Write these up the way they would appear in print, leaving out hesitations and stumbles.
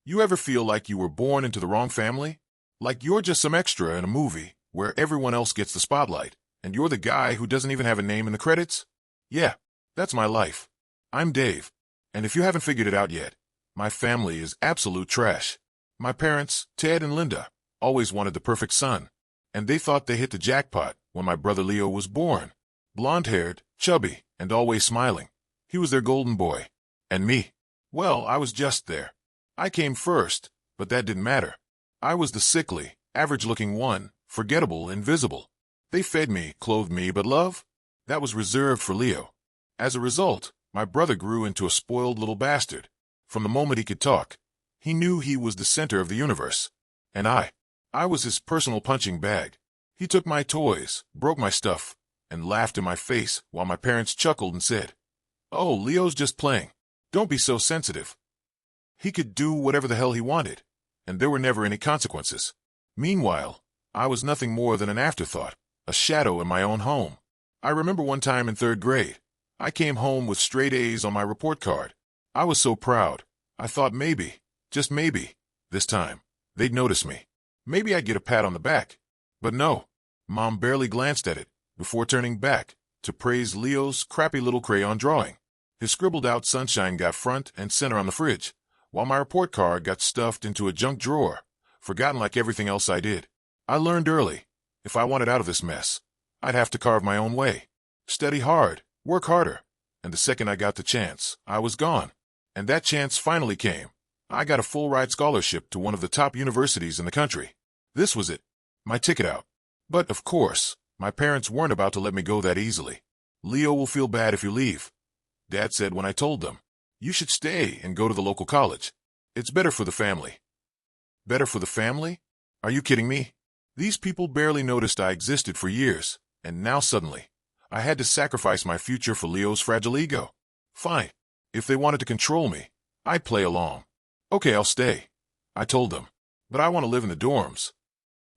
You ever feel like you were born into the wrong family? Like you're just some extra in a movie where everyone else gets the spotlight, and you're the guy who doesn't even have a name in the credits? Yeah, that's my life. I'm Dave, and if you haven't figured it out yet, my family is absolute trash. My parents, Ted and Linda, always wanted the perfect son, and they thought they hit the jackpot when my brother Leo was born. Blonde-haired, chubby, and always smiling. He was their golden boy. And me? Well, I was just there. I came first, but that didn't matter. I was the sickly, average-looking one, forgettable, invisible. They fed me, clothed me, but love? That was reserved for Leo. As a result, my brother grew into a spoiled little bastard. From the moment he could talk, he knew he was the center of the universe. And I was his personal punching bag. He took my toys, broke my stuff, and laughed in my face while my parents chuckled and said, "Oh, Leo's just playing. Don't be so sensitive." He could do whatever the hell he wanted, and there were never any consequences. Meanwhile, I was nothing more than an afterthought, a shadow in my own home. I remember one time in 3rd grade, I came home with straight A's on my report card. I was so proud. I thought maybe, just maybe, this time, they'd notice me. Maybe I'd get a pat on the back. But no, Mom barely glanced at it before turning back to praise Leo's crappy little crayon drawing. His scribbled-out sunshine got front and center on the fridge, while my report card got stuffed into a junk drawer, forgotten like everything else I did. I learned early, if I wanted out of this mess, I'd have to carve my own way. Study hard, work harder, and the second I got the chance, I was gone. And that chance finally came. I got a full-ride scholarship to one of the top universities in the country. This was it, my ticket out. But, of course, my parents weren't about to let me go that easily. "Leo will feel bad if you leave," Dad said when I told them. "You should stay and go to the local college. It's better for the family." Better for the family? Are you kidding me? These people barely noticed I existed for years, and now suddenly, I had to sacrifice my future for Leo's fragile ego. Fine. If they wanted to control me, I'd play along. "Okay, I'll stay," I told them. "But I want to live in the dorms."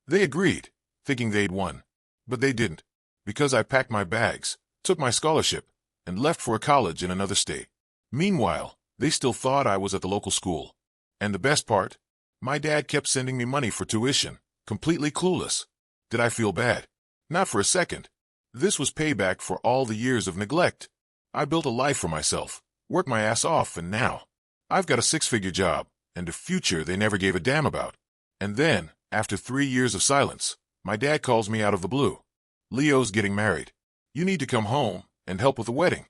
They agreed, thinking they'd won. But they didn't, because I packed my bags, took my scholarship, and left for a college in another state. Meanwhile, they still thought I was at the local school. And the best part? My dad kept sending me money for tuition, completely clueless. Did I feel bad? Not for a second. This was payback for all the years of neglect. I built a life for myself, worked my ass off, and now I've got a 6-figure job and a future they never gave a damn about. And then, after 3 years of silence, my dad calls me out of the blue. "Leo's getting married. You need to come home and help with the wedding."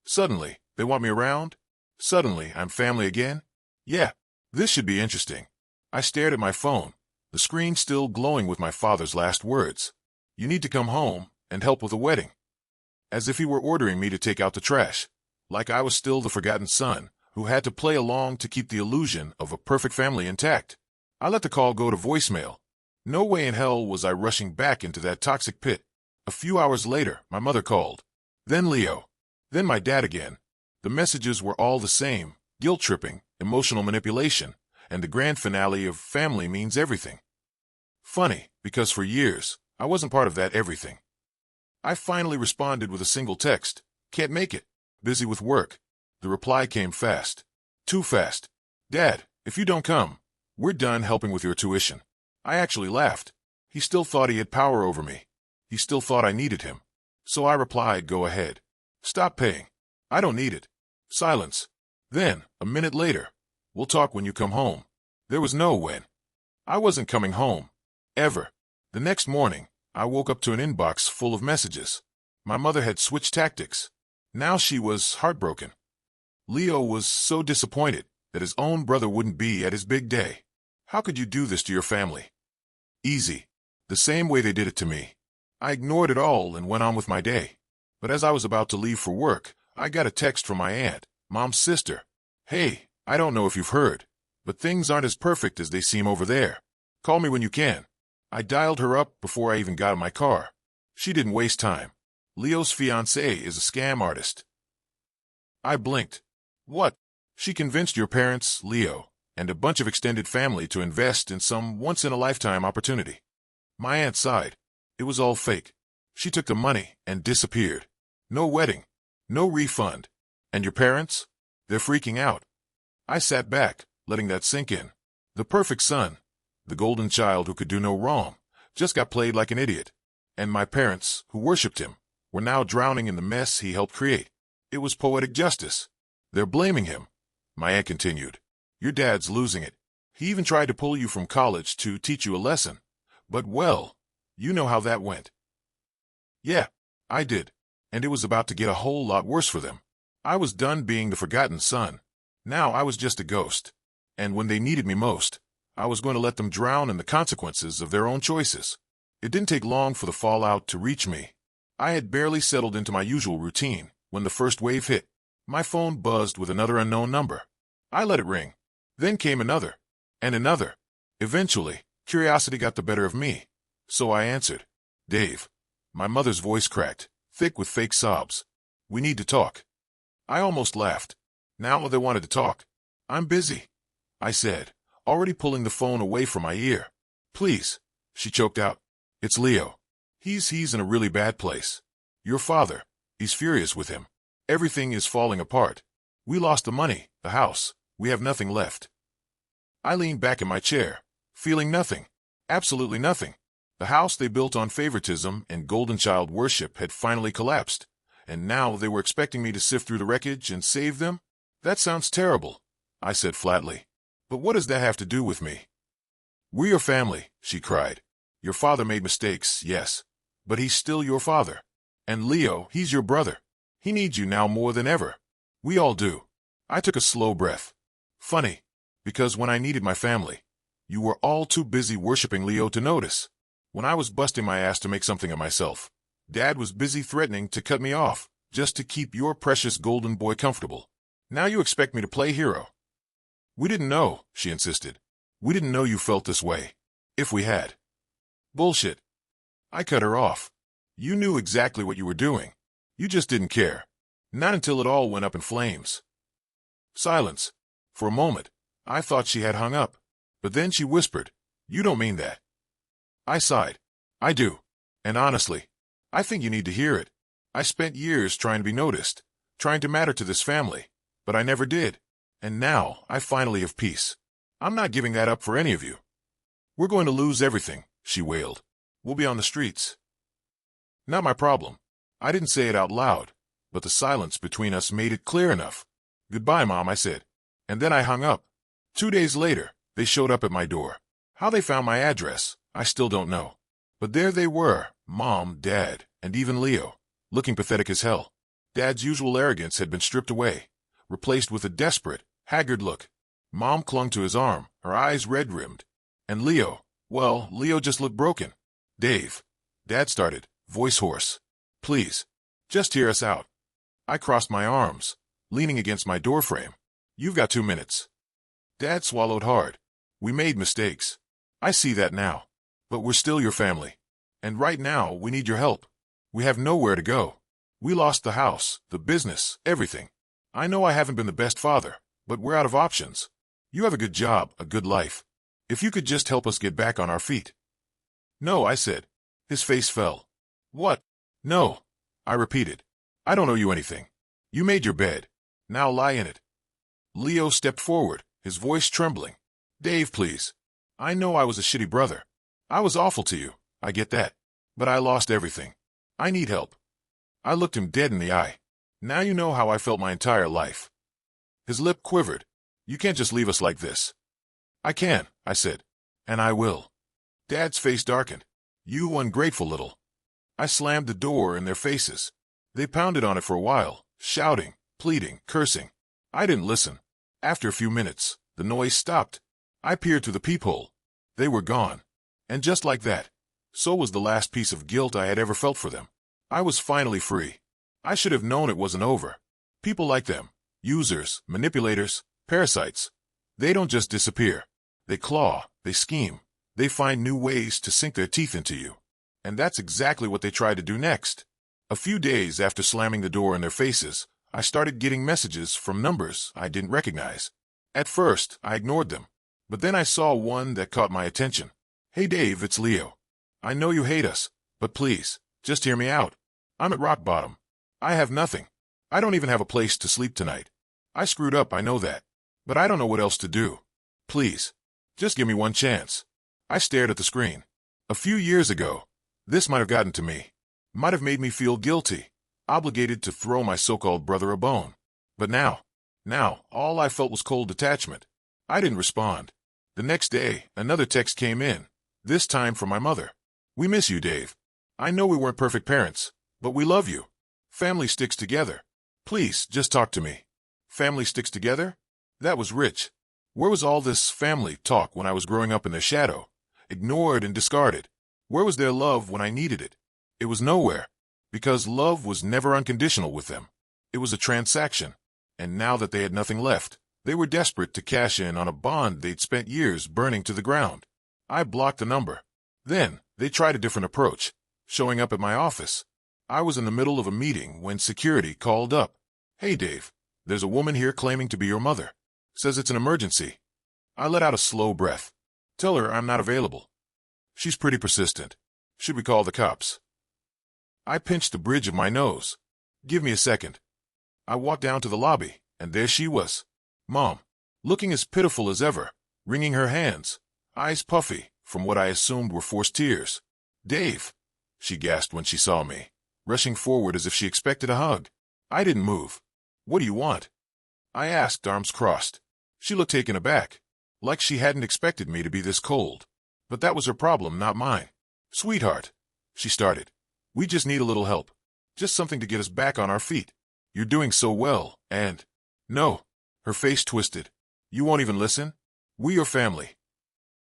Suddenly, they want me around? Suddenly, I'm family again? Yeah, this should be interesting. I stared at my phone, the screen still glowing with my father's last words. "You need to come home and help with the wedding." As if he were ordering me to take out the trash, like I was still the forgotten son who had to play along to keep the illusion of a perfect family intact. I let the call go to voicemail. No way in hell was I rushing back into that toxic pit. A few hours later, my mother called. Then Leo. Then my dad again. The messages were all the same, guilt-tripping, emotional manipulation, and the grand finale of family means everything. Funny, because for years, I wasn't part of that everything. I finally responded with a single text. "Can't make it. Busy with work." The reply came fast. Too fast. "Dad, if you don't come, we're done helping with your tuition." I actually laughed. He still thought he had power over me. He still thought I needed him. So I replied, "Go ahead. Stop paying. I don't need it." Silence. Then, a minute later, "We'll talk when you come home." There was no when. I wasn't coming home. Ever. The next morning, I woke up to an inbox full of messages. My mother had switched tactics. Now she was heartbroken. Leo was so disappointed that his own brother wouldn't be at his big day. "How could you do this to your family?" Easy. The same way they did it to me. I ignored it all and went on with my day. But as I was about to leave for work, I got a text from my aunt, Mom's sister. "Hey, I don't know if you've heard, but things aren't as perfect as they seem over there. Call me when you can." I dialed her up before I even got in my car. She didn't waste time. "Leo's fiancé is a scam artist." I blinked. "What?" "She convinced your parents, Leo, and a bunch of extended family to invest in some once-in-a-lifetime opportunity." My aunt sighed. It was all fake. She took the money and disappeared. No wedding. No refund. And your parents? They're freaking out. I sat back, letting that sink in. The perfect son, the golden child who could do no wrong, just got played like an idiot. And my parents, who worshipped him, were now drowning in the mess he helped create. It was poetic justice. They're blaming him. My aunt continued. Your dad's losing it. He even tried to pull you from college to teach you a lesson. But, well, you know how that went. Yeah, I did. And it was about to get a whole lot worse for them. I was done being the forgotten son. Now I was just a ghost. And when they needed me most, I was going to let them drown in the consequences of their own choices. It didn't take long for the fallout to reach me. I had barely settled into my usual routine when the first wave hit. My phone buzzed with another unknown number. I let it ring. Then came another. And another. Eventually, curiosity got the better of me. So I answered. Dave. My mother's voice cracked, thick with fake sobs. We need to talk. I almost laughed. Now they wanted to talk. I'm busy, I said, already pulling the phone away from my ear. Please, she choked out. It's Leo. He's in a really bad place. Your father, he's furious with him. Everything is falling apart. We lost the money, the house. We have nothing left. I leaned back in my chair, feeling nothing. Absolutely nothing. The house they built on favoritism and golden child worship had finally collapsed, and now they were expecting me to sift through the wreckage and save them? That sounds terrible, I said flatly. But what does that have to do with me? We're your family, she cried. Your father made mistakes, yes, but he's still your father. And Leo, he's your brother. He needs you now more than ever. We all do. I took a slow breath. Funny, because when I needed my family, you were all too busy worshiping Leo to notice. When I was busting my ass to make something of myself, Dad was busy threatening to cut me off, just to keep your precious golden boy comfortable. Now you expect me to play hero. We didn't know, she insisted. We didn't know you felt this way. If we had. Bullshit. I cut her off. You knew exactly what you were doing. You just didn't care. Not until it all went up in flames. Silence. For a moment, I thought she had hung up. But then she whispered, You don't mean that. I sighed. I do. And honestly, I think you need to hear it. I spent years trying to be noticed, trying to matter to this family, but I never did. And now I finally have peace. I'm not giving that up for any of you. We're going to lose everything, she wailed. We'll be on the streets. Not my problem. I didn't say it out loud, but the silence between us made it clear enough. Goodbye, Mom, I said. And then I hung up. 2 days later, they showed up at my door. How they found my address, I still don't know. But there they were, Mom, Dad, and even Leo, looking pathetic as hell. Dad's usual arrogance had been stripped away, replaced with a desperate, haggard look. Mom clung to his arm, her eyes red-rimmed. And Leo, well, Leo just looked broken. Dave, Dad started, voice hoarse. Please, just hear us out. I crossed my arms, leaning against my doorframe. You've got 2 minutes. Dad swallowed hard. We made mistakes. I see that now. But we're still your family. And right now, we need your help. We have nowhere to go. We lost the house, the business, everything. I know I haven't been the best father, but we're out of options. You have a good job, a good life. If you could just help us get back on our feet. No, I said. His face fell. What? No, I repeated. I don't owe you anything. You made your bed. Now lie in it. Leo stepped forward, his voice trembling. Dave, please. I know I was a shitty brother. I was awful to you, I get that. But I lost everything. I need help. I looked him dead in the eye. Now you know how I felt my entire life. His lip quivered. You can't just leave us like this. I can, I said. And I will. Dad's face darkened. You ungrateful little. I slammed the door in their faces. They pounded on it for a while, shouting, pleading, cursing. I didn't listen. After a few minutes, the noise stopped. I peered through the peephole. They were gone. And just like that, so was the last piece of guilt I had ever felt for them. I was finally free. I should have known it wasn't over. People like them, users, manipulators, parasites, they don't just disappear. They claw, they scheme, they find new ways to sink their teeth into you. And that's exactly what they tried to do next. A few days after slamming the door in their faces, I started getting messages from numbers I didn't recognize. At first, I ignored them, but then I saw one that caught my attention. Hey Dave, it's Leo. I know you hate us, but please, just hear me out. I'm at rock bottom. I have nothing. I don't even have a place to sleep tonight. I screwed up, I know that. But I don't know what else to do. Please. Just give me one chance. I stared at the screen. A few years ago, this might have gotten to me. Might have made me feel guilty, obligated to throw my so-called brother a bone. But now, all I felt was cold detachment. I didn't respond. The next day, another text came in, this time from my mother. We miss you, Dave. I know we weren't perfect parents, but we love you. Family sticks together. Please, just talk to me. Family sticks together? That was rich. Where was all this family talk when I was growing up in their shadow, ignored and discarded? Where was their love when I needed it? It was nowhere, because love was never unconditional with them. It was a transaction, and now that they had nothing left, they were desperate to cash in on a bond they'd spent years burning to the ground. I blocked the number. Then, they tried a different approach, showing up at my office. I was in the middle of a meeting when security called up. Hey, Dave, there's a woman here claiming to be your mother. Says it's an emergency. I let out a slow breath. Tell her I'm not available. She's pretty persistent. Should we call the cops? I pinched the bridge of my nose. Give me a second. I walked down to the lobby, and there she was. Mom, looking as pitiful as ever, wringing her hands, eyes puffy from what I assumed were forced tears. Dave, she gasped when she saw me, rushing forward as if she expected a hug. I didn't move. What do you want? I asked, arms crossed. She looked taken aback, like she hadn't expected me to be this cold. But that was her problem, not mine. Sweetheart, she started. We just need a little help. Just something to get us back on our feet. You're doing so well, and... No. Her face twisted. You won't even listen? We your family.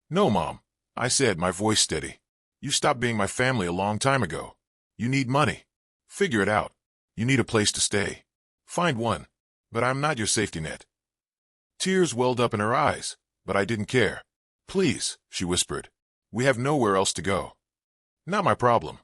No, Mom, I said, my voice steady. You stopped being my family a long time ago. You need money. Figure it out. You need a place to stay. Find one. But I'm not your safety net. Tears welled up in her eyes, but I didn't care. Please, she whispered. We have nowhere else to go. Not my problem.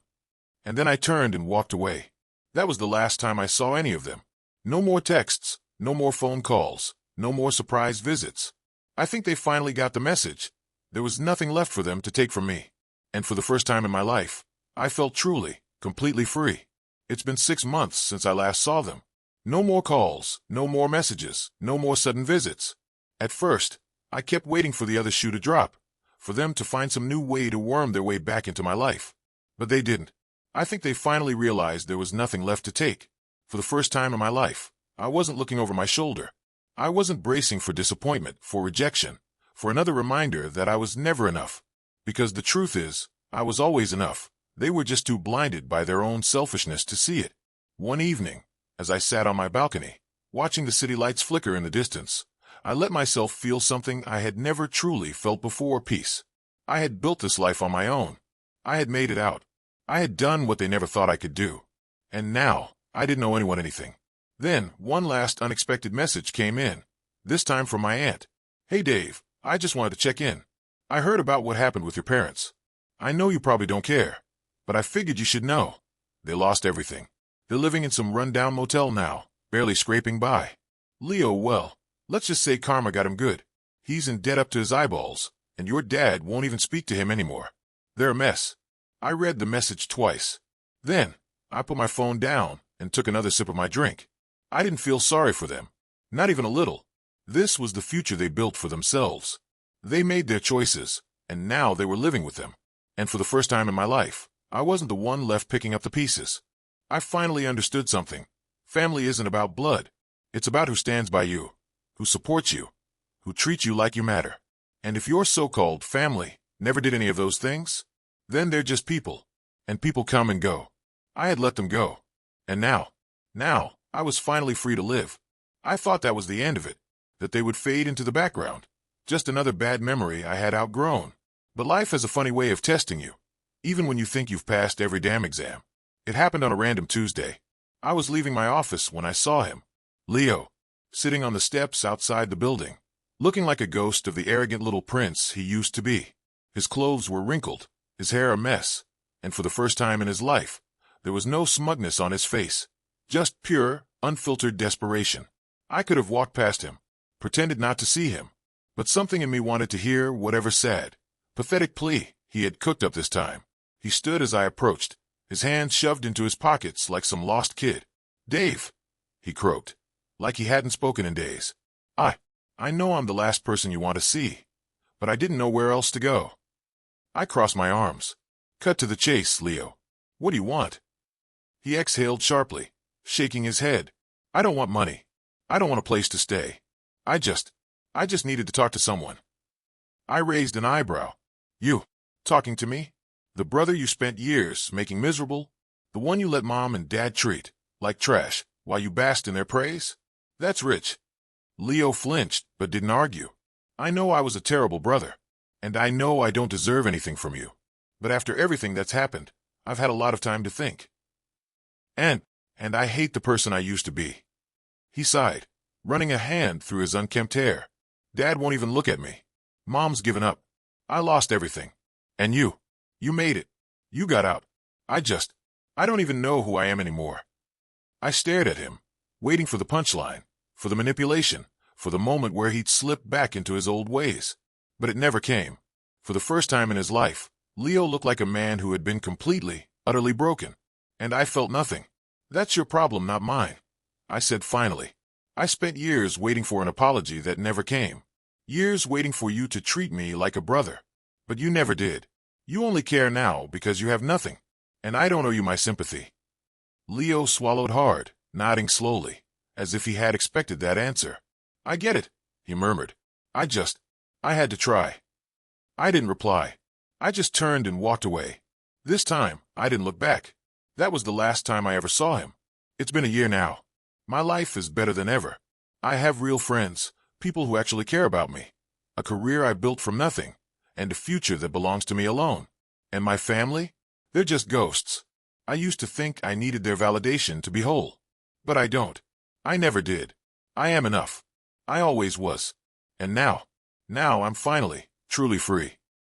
And then I turned and walked away. That was the last time I saw any of them. No more texts, no more phone calls, no more surprise visits. I think they finally got the message. There was nothing left for them to take from me. And for the first time in my life, I felt truly, completely free. It's been 6 months since I last saw them. No more calls, no more messages, no more sudden visits. At first, I kept waiting for the other shoe to drop, for them to find some new way to worm their way back into my life. But they didn't. I think they finally realized there was nothing left to take. For the first time in my life, I wasn't looking over my shoulder. I wasn't bracing for disappointment, for rejection, for another reminder that I was never enough. Because the truth is, I was always enough. They were just too blinded by their own selfishness to see it. One evening, as I sat on my balcony, watching the city lights flicker in the distance, I let myself feel something I had never truly felt before: peace. I had built this life on my own. I had made it out. I had done what they never thought I could do. And now, I didn't owe anyone anything. Then, one last unexpected message came in, this time from my aunt. Hey Dave, I just wanted to check in. I heard about what happened with your parents. I know you probably don't care, but I figured you should know. They lost everything. They're living in some rundown motel now, barely scraping by. Leo, well, let's just say karma got him good. He's in debt up to his eyeballs, and your dad won't even speak to him anymore. They're a mess. I read the message twice. Then, I put my phone down and took another sip of my drink. I didn't feel sorry for them. Not even a little. This was the future they built for themselves. They made their choices, and now they were living with them. And for the first time in my life, I wasn't the one left picking up the pieces. I finally understood something. Family isn't about blood. It's about who stands by you, who supports you, who treats you like you matter. And if your so-called family never did any of those things, then they're just people. And people come and go. I had let them go. And now, I was finally free to live. I thought that was the end of it, that they would fade into the background. Just another bad memory I had outgrown. But life has a funny way of testing you, even when you think you've passed every damn exam. It happened on a random Tuesday. I was leaving my office when I saw him, Leo, sitting on the steps outside the building, looking like a ghost of the arrogant little prince he used to be. His clothes were wrinkled, his hair a mess, and for the first time in his life, there was no smugness on his face, just pure, unfiltered desperation. I could have walked past him, pretended not to see him, but something in me wanted to hear whatever sad, pathetic plea he had cooked up this time. He stood as I approached, his hands shoved into his pockets like some lost kid. Dave, he croaked, like he hadn't spoken in days. I know I'm the last person you want to see, but I didn't know where else to go. I crossed my arms. Cut to the chase, Leo. What do you want? He exhaled sharply, shaking his head. I don't want money. I don't want a place to stay. I just needed to talk to someone. I raised an eyebrow. You, talking to me? The brother you spent years making miserable? The one you let mom and dad treat like trash while you basked in their praise? That's rich. Leo flinched, but didn't argue. I know I was a terrible brother, and I know I don't deserve anything from you. But after everything that's happened, I've had a lot of time to think. And I hate the person I used to be. He sighed, running a hand through his unkempt hair. Dad won't even look at me. Mom's given up. I lost everything. And you made it. You got out. I don't even know who I am anymore. I stared at him, waiting for the punchline, for the manipulation, for the moment where he'd slip back into his old ways. But it never came. For the first time in his life, Leo looked like a man who had been completely, utterly broken. And I felt nothing. That's your problem, not mine, I said finally. I spent years waiting for an apology that never came. Years waiting for you to treat me like a brother. But you never did. You only care now because you have nothing. And I don't owe you my sympathy. Leo swallowed hard, nodding slowly, as if he had expected that answer. I get it, he murmured. I had to try. I didn't reply. I just turned and walked away. This time, I didn't look back. That was the last time I ever saw him. It's been a year now. My life is better than ever. I have real friends, people who actually care about me, a career I built from nothing, and a future that belongs to me alone. And my family? They're just ghosts. I used to think I needed their validation to be whole. But I don't. I never did. I am enough. I always was. And now I'm finally, truly free.